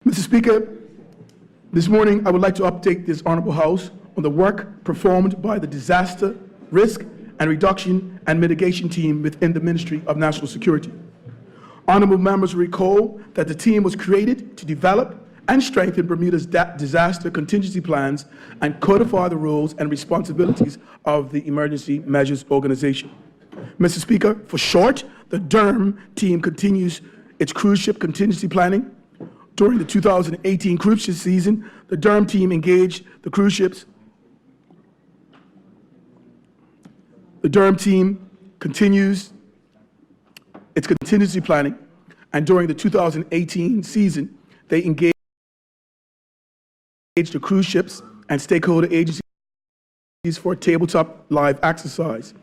Mr. Speaker, this morning I would like to update this Honourable House on the work performed by the Disaster Risk and Reduction and Mitigation Team within the Ministry of National Security. Honourable members recall that the team was created to develop and strengthen Bermuda's disaster contingency plans and codify the roles and responsibilities of the Emergency Measures Organization. Mr. Speaker, for short, the DERM team continues its cruise ship contingency planning. During the 2018 cruise ship season, the DERM team engaged the cruise ships. The DERM team continues its contingency planning, and during the 2018 season, they engaged the cruise ships and stakeholder agencies for a tabletop live exercise.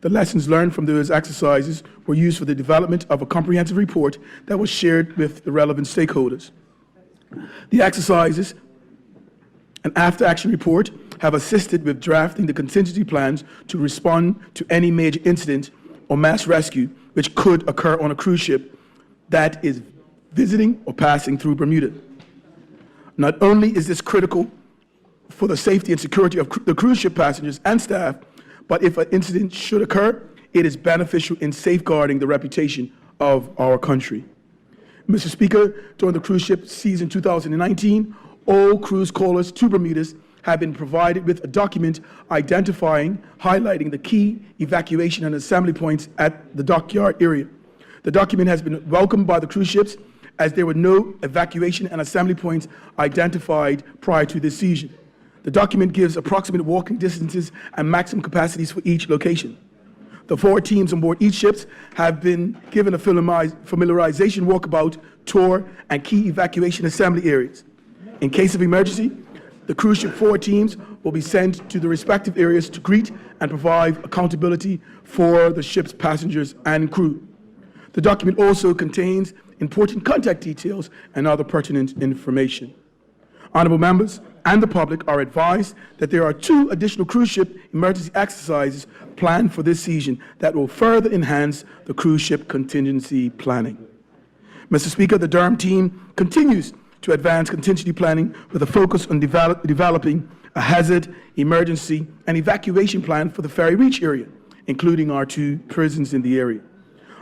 The lessons learned from those exercises were used for the development of a comprehensive report that was shared with the relevant stakeholders. The exercises and after-action report have assisted with drafting the contingency plans to respond to any major incident or mass rescue which could occur on a cruise ship that is visiting or passing through Bermuda. Not only is this critical for the safety and security of the cruise ship passengers and staff, but if an incident should occur, it is beneficial in safeguarding the reputation of our country. Mr. Speaker, during the cruise ship season 2019, all cruise callers to Bermudas have been provided with a document highlighting the key evacuation and assembly points at the dockyard area. The document has been welcomed by the cruise ships as there were no evacuation and assembly points identified prior to this season. The document gives approximate walking distances and maximum capacities for each location. The 4 teams on board each ship have been given a familiarization walkabout, tour, and key evacuation assembly areas. In case of emergency, the cruise ship 4 teams will be sent to the respective areas to greet and provide accountability for the ship's passengers and crew. The document also contains important contact details and other pertinent information. Honourable members and the public are advised that there are 2 additional cruise ship emergency exercises planned for this season that will further enhance the cruise ship contingency planning. Mr. Speaker, the DERM team continues to advance contingency planning with a focus on developing a hazard, emergency, and evacuation plan for the Ferry Reach area, including our 2 prisons in the area.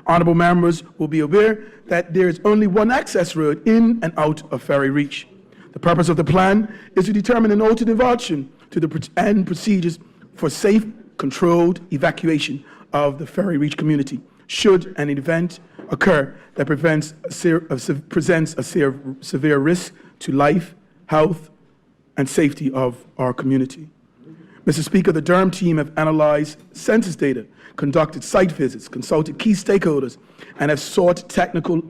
Honourable members will be aware that there is only one access road in and out of Ferry Reach. The purpose of the plan is to determine an alternative option to and procedures for safe, controlled evacuation of the Ferry Reach community should an event occur that presents a severe risk to life, health, and safety of our community. Mr. Speaker, the DERM team have analyzed census data, conducted site visits, consulted key stakeholders, and have sought technical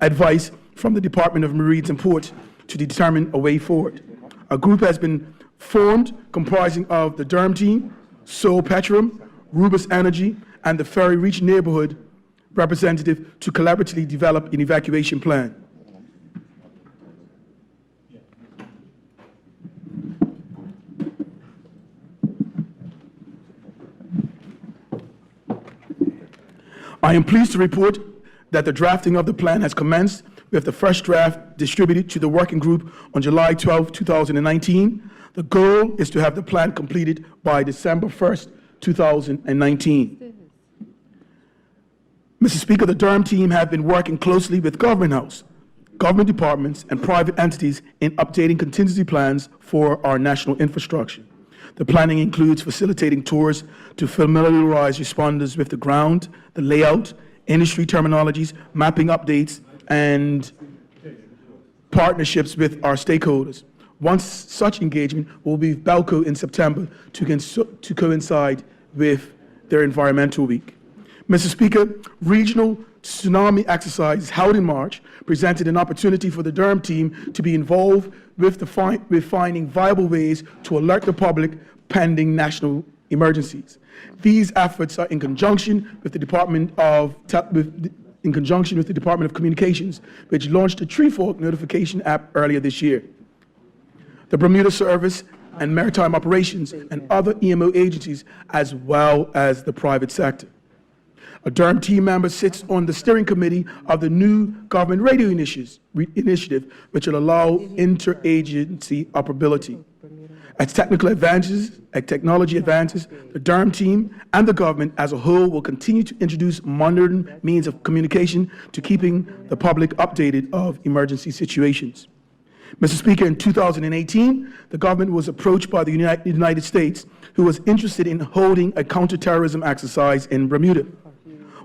advice from the Department of Marines and Ports to determine a way forward. A group has been formed comprising of the DERM team, Sol Petrum, Rubus Energy, and the Ferry Reach neighborhood representative to collaboratively develop an evacuation plan. I am pleased to report that the drafting of the plan has commenced, with the first draft distributed to the working group on July 12, 2019. The goal is to have the plan completed by December 1st, 2019. Mr. Speaker, the DERM team have been working closely with Government House, government departments, and private entities in updating contingency plans for our national infrastructure. The planning includes facilitating tours to familiarize responders with the ground, the layout, industry terminologies, mapping updates, and partnerships with our stakeholders. One such engagement will be with Belco in September to coincide with their Environmental Week. Mr. Speaker, regional tsunami exercises held in March presented an opportunity for the DERM team to be involved with finding viable ways to alert the public pending national emergencies. These efforts are in conjunction with the Department of Communications, which launched the Tree Fork notification app earlier this year. The Bermuda Service and Maritime Operations and other EMO agencies, as well as the private sector. A Durham team member sits on the steering committee of the new government radio initiative, which will allow interagency operability. As technology advances, the Durham team and the government as a whole will continue to introduce modern means of communication to keeping the public updated of emergency situations. Mr. Speaker, in 2018, the government was approached by the United States, who was interested in holding a counterterrorism exercise in Bermuda.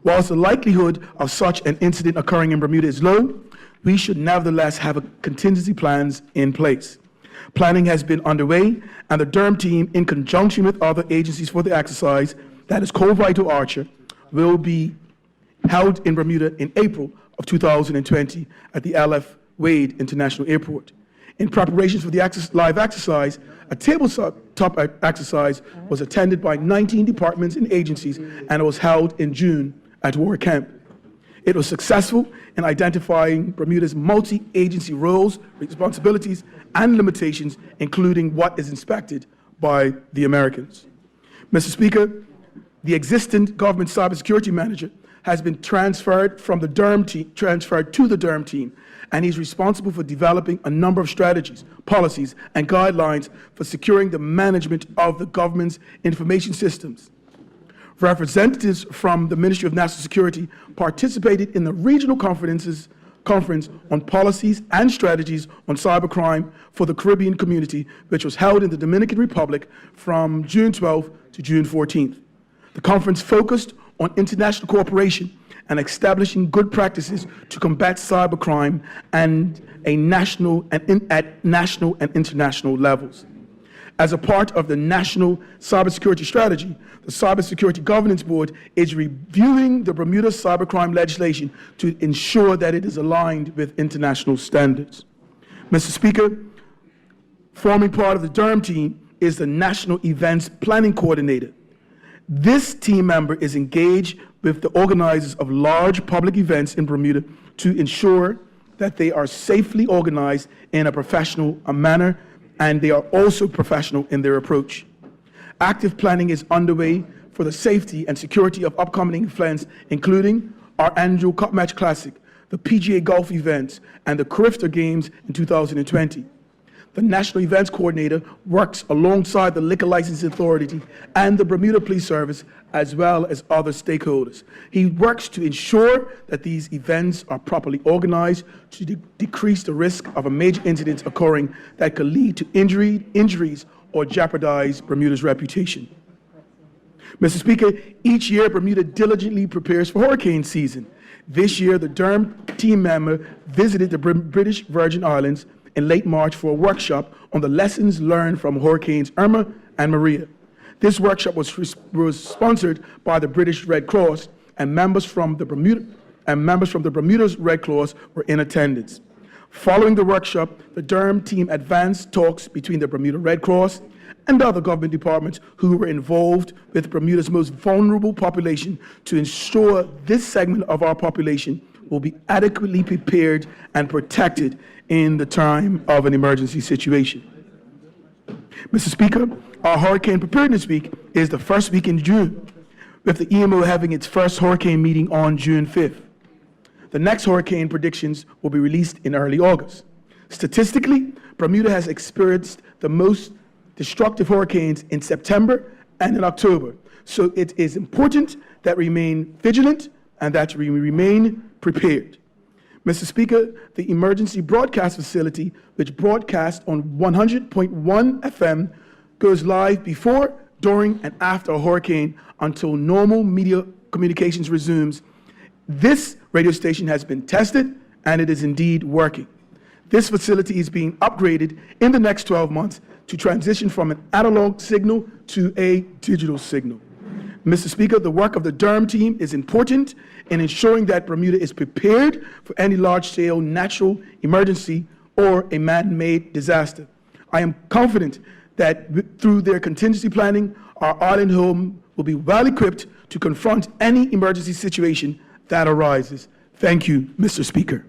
Whilst the likelihood of such an incident occurring in Bermuda is low, we should nevertheless have contingency plans in place. Planning has been underway, and the Durham team, in conjunction with other agencies for the exercise, that is Co-Vital Archer, will be held in Bermuda in April of 2020 at the L.F. Wade International Airport. In preparation for the live exercise, a tabletop exercise was attended by 19 departments and agencies, and it was held in June at War Camp. It was successful in identifying Bermuda's multi-agency roles, responsibilities, and limitations, including what is inspected by the Americans. Mr. Speaker, the existing government cybersecurity manager has been transferred to the Durham team, and he's responsible for developing a number of strategies, policies, and guidelines for securing the management of the government's information systems. Representatives from the Ministry of National Security participated in the regional conference on policies and strategies on cybercrime for the Caribbean community, which was held in the Dominican Republic from June 12th to June 14th. The conference focused on international cooperation and establishing good practices to combat cybercrime at national and international levels. As a part of the National Cybersecurity Strategy, the Cybersecurity Governance Board is reviewing the Bermuda cybercrime legislation to ensure that it is aligned with international standards. Mr. Speaker, forming part of the Durham team is the National Events Planning Coordinator. This team member is engaged with the organizers of large public events in Bermuda to ensure that they are safely organized in a professional manner, and they are also professional in their approach. Active planning is underway for the safety and security of upcoming events, including our annual Cup Match Classic, the PGA Golf events, and the Carifta Games in 2020. The National Events Coordinator works alongside the Liquor Licensing Authority and the Bermuda Police Service, as well as other stakeholders. He works to ensure that these events are properly organized to decrease the risk of a major incident occurring that could lead to injuries or jeopardize Bermuda's reputation. Mr. Speaker, each year Bermuda diligently prepares for hurricane season. This year, the Durham team member visited the British Virgin Islands in late March for a workshop on the lessons learned from Hurricanes Irma and Maria. This workshop was sponsored by the British Red Cross, and members from the Bermuda's Red Cross were in attendance. Following the workshop, the Durham team advanced talks between the Bermuda Red Cross and other government departments who were involved with Bermuda's most vulnerable population to ensure this segment of our population will be adequately prepared and protected in the time of an emergency situation. Mr. Speaker, our Hurricane Preparedness Week is the first week in June, with the EMO having its first hurricane meeting on June 5th. The next hurricane predictions will be released in early August. Statistically, Bermuda has experienced the most destructive hurricanes in September and in October, so it is important that we remain vigilant and that we remain prepared. Mr. Speaker, the emergency broadcast facility, which broadcasts on 100.1 FM, goes live before, during, and after a hurricane until normal media communications resumes. This radio station has been tested, and it is indeed working. This facility is being upgraded in the next 12 months to transition from an analog signal to a digital signal. Mr. Speaker, the work of the Durham team is important in ensuring that Bermuda is prepared for any large-scale natural emergency or a man-made disaster. I am confident that through their contingency planning, our island home will be well equipped to confront any emergency situation that arises. Thank you, Mr. Speaker.